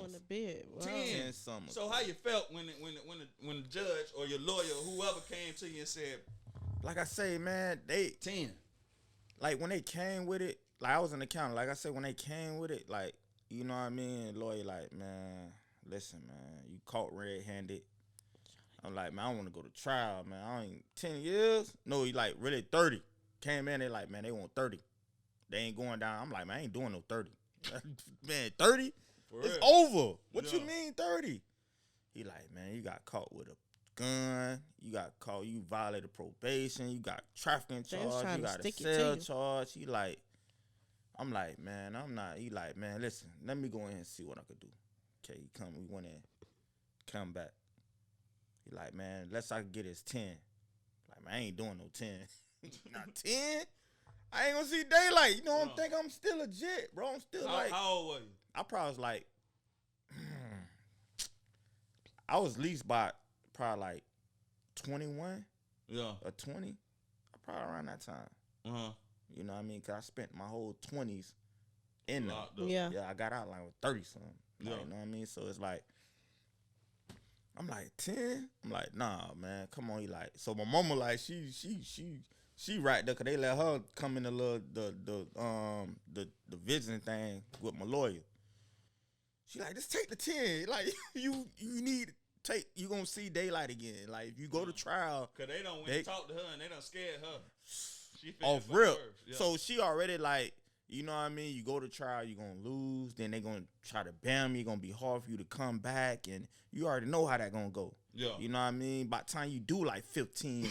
On the bed. Wow. 10 summers. So how you felt when the judge or your lawyer or whoever came to you and said Like I say, man, they 10? like when they came with it. Like I was in the county. Like I said, when they came with it, like you know what I mean. Lawyer, like man, listen, man, you caught red-handed. I'm like, man, I want to go to trial, man. I ain't 10 years. No, he like really 30. Came in, they like, man, they want 30. They ain't going down. I'm like, man, I ain't doing no 30. Man, 30? It's over. What you mean 30? He like, man, you got caught with a gun. You got caught. You violated probation. You got trafficking They was charge. trying You to got a stick it to cell you. charge. He like, I'm like, man, I'm not. He like, man, listen, let me go in and see what I could do. Okay, he come. We went in. Come back. He like, man, let's I get his 10. Like, man, I ain't doing no 10. Not 10? I ain't gonna see daylight. You know, I'm think I'm still legit, bro. I'm still like. How old were you? I probably was like, I was least by probably like 21 Yeah. or 20. Probably around that time. You know what I mean? Because I spent my whole 20s in there. Locked up. Yeah. Yeah, I got out like with 30 something. Like, Yeah. you know what I mean? So it's like, I'm like 10. I'm like, nah, man, come on. He like, so my mama like she right there because they let her come in the little the visiting thing with my lawyer. She like, just take the 10. Like you need take. You gonna see daylight again. Like if you go to trial, Cause they don't when you talk to her and they done scared her. She off for real. worse. Yeah. So she already like, you know what I mean? You go to trial, you're going to lose. Then they going to try to ban you. It's going to be hard for you to come back. And you already know how that going to go. Yeah. You know what I mean? By the time you do like 15,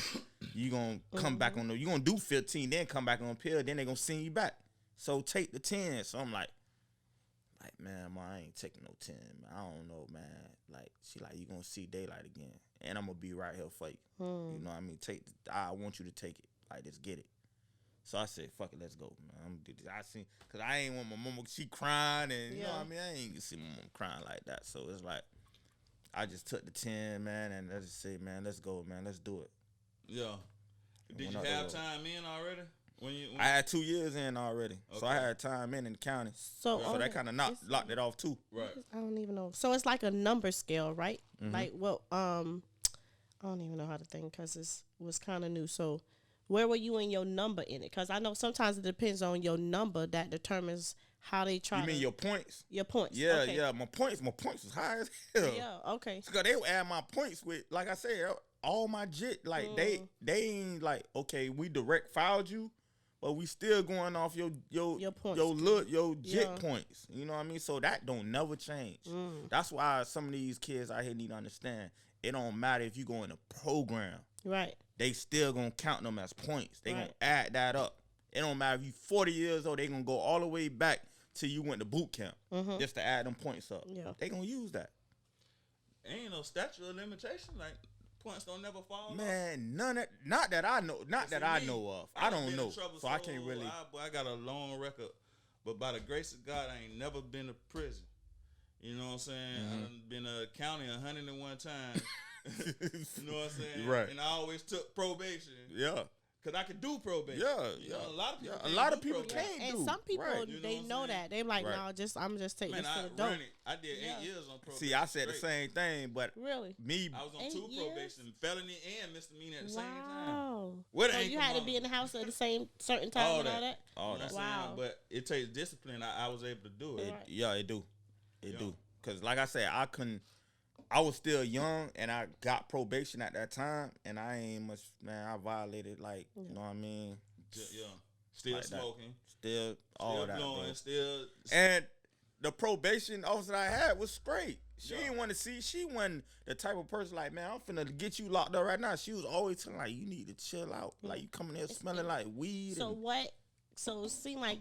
you going to come back on the, you going to do 15, then come back on appeal. Then they going to send you back. So take the 10. So I'm like, man, I ain't taking no 10, man. I don't know, man. Like, she like, you going to see daylight again. And I'm going to be right here for you. You know what I mean? I want you to take it. Like, just get it. So I said, fuck it, let's go, man. I'm gonna do this. I seen, cause I ain't want my mama, she crying, and you know what I mean? I ain't see my mama crying like that. So it's like, I just took the 10, man, and I just say, man, let's go, man, let's do it. Yeah. Did you have time in already? When I had 2 years in already. Okay. So I had time in the county. So that kind of locked it off too. Right. I don't even know. So it's like a number scale, right? Like, well, I don't even know how to think because it was kind of new. So where were you in your number in it? Because I know sometimes it depends on your number that determines how they try. You mean your points? Your points. Yeah, okay. yeah. My points was high as hell. Yeah, okay. Because they would add my points with, like I said, all my jit. Like they ain't like, okay, we direct filed you, but we still going off your points. your jit points. You know what I mean? So that don't never change. That's why some of these kids out here need to understand. It don't matter if you go in a program. Right. They still gonna count them as points. They gonna add that up. It don't matter if you 40 years old. They gonna go all the way back till you went to boot camp just to add them points up. Yeah. They gonna use that. Ain't no statute of limitation. Like points don't never fall. Man, none of not that I know. Not that I know of. I don't know. So I can't really. I got a long record, but by the grace of God, I ain't never been to prison. You know what I'm saying? I done been to county 101 times. You know what I'm saying? Right. And I always took probation. Yeah. Cause I could do probation. Yeah, You know, a lot of people. a lot of people probation. can't do. And some people, Right. You know they what I'm know saying? that. They're like, Right. no, I'm just taking Man, this I for the dope. ran it. I did 8 years on probation. See, I said the straight. same thing, but Really? me, I was on 8 two years? probation, felony and misdemeanor at the same time. Wow. What So ain't you had to be in the house at the same certain time All and all that. that? all You know that. what I'm saying? Wow. But it takes discipline. I was able to do it. Right. Yeah, it do. It Yeah. do. Cause like I said, I was still young and I got probation at that time, and I ain't much. Man, I violated like you know what I mean. Yeah. Still Like that. smoking. Still all Still that. blowing. Bro. Still. And the probation officer I had was straight. She Yeah. didn't want to see. She wasn't the type of person like, man, I'm finna get you locked up right now. She was always telling like, you need to chill out. Like you coming here smelling like weed. So and what? So it seemed like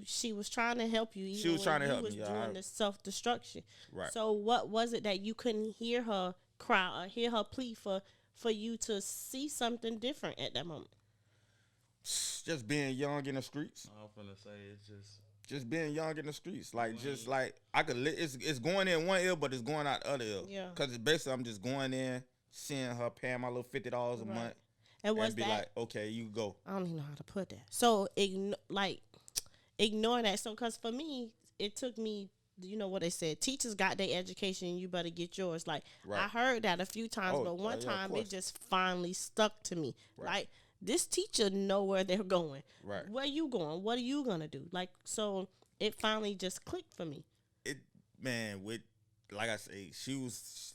she was trying to help you. Even She was trying to when help you me, was yeah, doing the self-destruction. Right. So what was it that you couldn't hear her cry or hear her plea for you to see something different at that moment? just being young in the streets. I'm finna say it's Just being young in the streets. Like just like I could it's going in one ear, but it's going out the other ear. Yeah. Cause it's basically I'm just going in, seeing her, paying my little $50 a Right. month. And was and be that? like, okay, you go. I don't even know how to put that. So ignoring that. So because for me, it took me you know what they said, teachers got their education, you better get yours. Like Right. I heard that a few times, Oh, but one yeah, of time course. it just finally stuck to me. Right. Like this teacher know where they're going. Right. Where you going? What are you gonna do? Like so, it finally just clicked for me. It man with like I say, she was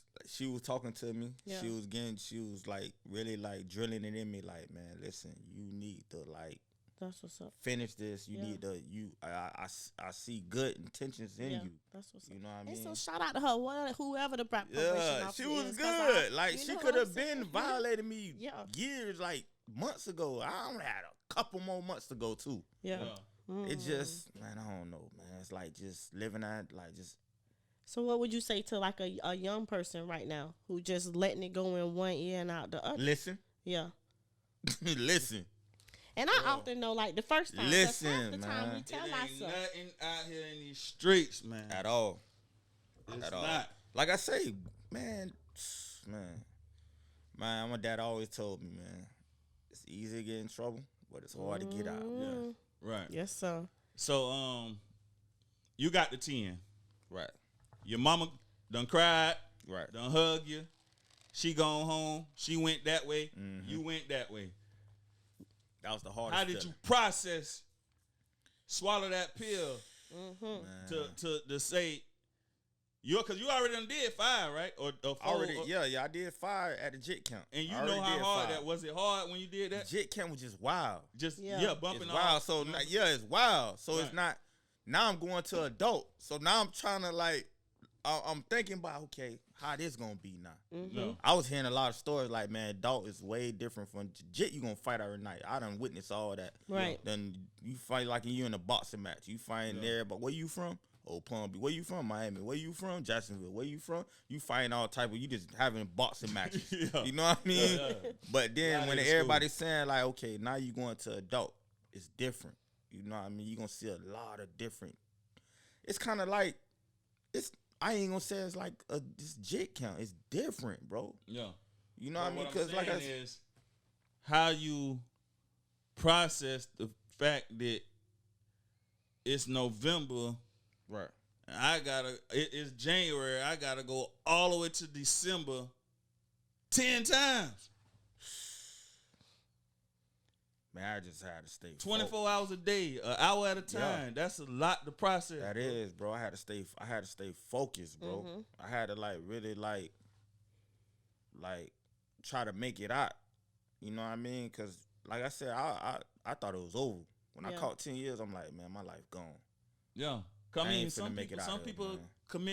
talking to me. Yeah. She was like really like drilling it in me. Like, man, listen, you need to like That's what's up. finish this. You Yeah. need to I see good intentions in Yeah, you. that's what's up. You know what I And mean? so shout out to her, whoever the Yeah, she was good. Like she could have been violating me Yeah. years, like months ago. I only had a couple more months to go too. Yeah. It just, man, I don't know, man. It's like just living that, like just. So what would you say to like a young person right now who just letting it go in one ear and out the other? Listen, Yeah. listen. And I often know like the first time. 'cause Listen, half the time man. we It tell ain't ourselves. nothing out here in these streets, man. At all. It's At all. not. Like I say, man, my dad always told me, man, it's easy to get in trouble, but it's hard to get out. Mm. Right. Yes, sir. So, you got the 10. Right, Your mama done cried, right. done hug you. She gone home. She went that way. Mhm. You went that way. That was the hardest. How did you process, swallow that pill Mm-hmm. to say, because you already done did 5, right? Or 4, Already, yeah, I did 5 at the JIT camp. And you I already know how did hard 5. that was. It hard when you did that? JIT camp was just wild. Just Yeah. bumping It's wild. So it's wild. So Right. it's not. Now I'm going to adult. So now I'm trying to like. I'm thinking about okay, how this gonna be now. Mm-hmm. No. I was hearing a lot of stories like, man, adult is way different from JIT. You gonna fight every night. I done witnessed all that. Right. Then you fight like you in a boxing match. You fighting there, but where you from? Oh, Palm Beach. Where you from? Miami. Where you from? Jacksonville. Where you from? You fighting all type of. You just having boxing matches. Yeah. You know what I mean? Yeah. But then Right when in everybody's saying like, okay, now you going to adult, it's different. You know what I mean? You gonna see a lot of different. It's kind of like it's. I ain't gonna say it's like this JIT count. It's different, bro. Yeah. You know what I mean? What I'm Because like I saying is how you process the fact that it's November. right. And it's January. I gotta go all the way to December 10 times. Man, I just had to stay 24 hours a day, an hour at a time. Yeah. That's a lot to process. That bro. is, bro. I had to stay focused, bro. Mhm. I had to like really like try to make it out. You know what I mean? Cause like I said, I thought it was over. When I Yeah. caught 10 years, I'm like, man, my life gone. Yeah. I I mean, ain't finna some make it people, out some of it, people man. commit